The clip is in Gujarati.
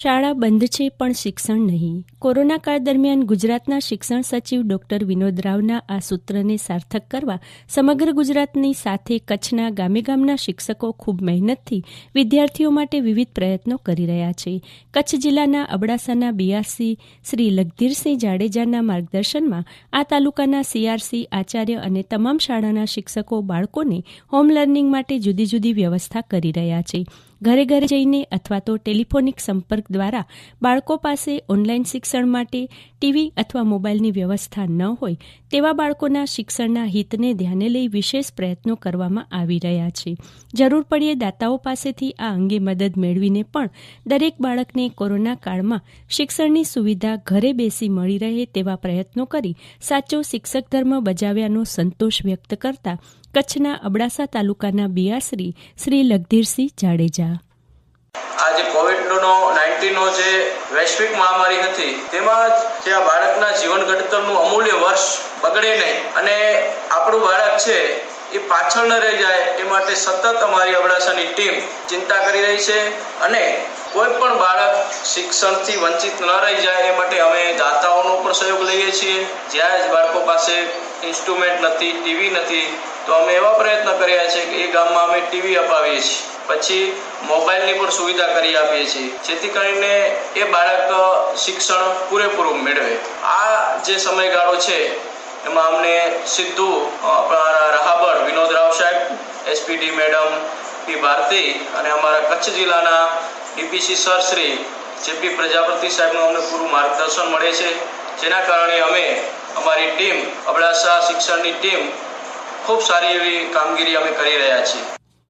શાળા બંધ છે પણ શિક્ષણ નહીં. કોરોના કાળ દરમિયાન ગુજરાતના શિક્ષણ સચિવ ડોક્ટર વિનોદ રાવના આ સૂત્રને સાર્થક કરવા સમગ્ર ગુજરાતની સાથે કચ્છના ગામે-ગામના શિક્ષકો ખૂબ મહેનતથી વિદ્યાર્થીઓ માટે વિવિધ પ્રયત્નો કરી રહ્યા છે. કચ્છ જિલ્લાના અબડાસાના બીઆરસી શ્રી લખધીરસિંહ જાડેજાના માર્ગદર્શનમાં આ તાલુકાના સીઆરસી આચાર્ય અને તમામ શાળાના શિક્ષકો બાળકોને હોમ લર્નિંગ માટે જુદી જુદી વ્યવસ્થા કરી રહ્યા છે. ઘરે ઘરે જઈને અથવા તો ટેલિફોનિક સંપર્ક દ્વારા બાળકો પાસે ઓનલાઈન શિક્ષણ માટે ટીવી અથવા મોબાઈલની વ્યવસ્થા ન હોય તેવા બાળકોના શિક્ષણના હિતને ધ્યાને લઈ વિશેષ પ્રયત્નો કરવામાં આવી રહ્યા છે. જરૂર પડ્યે દાતાઓ પાસેથી આ અંગે મદદ મેળવીને પણ દરેક બાળકને કોરોના કાળમાં શિક્ષણની સુવિધા ઘરે બેસી મળી રહે તેવા પ્રયત્નો કરી સાચો શિક્ષક ધર્મ બજાવ્યાનો સંતોષ વ્યક્ત કરતા કચ્છના અબડાસા તાલુકાના બીઆરસી શ્રી લખધીરસિંહ જાડેજા. આજે કોવિડ-19 જે વૈશ્વિક મહામારી હતી તેમાં જે આ બાળકના જીવન ઘડતરનું અમૂલ્ય વર્ષ બગડે નહીં અને આપણું બાળક છે એ પાછળ ન રહી જાય એ માટે સતત અમારી અબડાસાની ટીમ ચિંતા કરી રહી છે અને કોઈ પણ બાળક શિક્ષણથી વંચિત ન રહી જાય એ માટે અમે દાતાઓનો પણ સહયોગ લઈએ છીએ. જ્યાં જ બાળકો પાસે ઇન્સ્ટ્રુમેન્ટ નથી, ટીવી નથી, તો અમે એવા પ્રયત્ન કર્યા છે કે એ ગામમાં અમે ટીવી અપાવીએ છીએ, પછી મોબાઈલની પણ સુવિધા કરી આપીએ છીએ, જેથી કરીને એ બાળક શિક્ષણ પૂરેપૂરું મેળવે. આ જે સમયગાળો છે એમાં અમને સીધું આપણા રહાબળ વિનોદ રાવ સાહેબ, એસપીડી મેડમ પી ભારતી અને અમારા કચ્છ જિલ્લાના DPC sir Shri JP Prajapati સાહેબનું અમને પૂરું માર્ગદર્શન મળે છે, જેના કારણે અમે અમારી ટીમ અબડાસા શિક્ષણની ટીમ ખૂબ સારી એવી કામગીરી અમે કરી રહ્યા છીએ.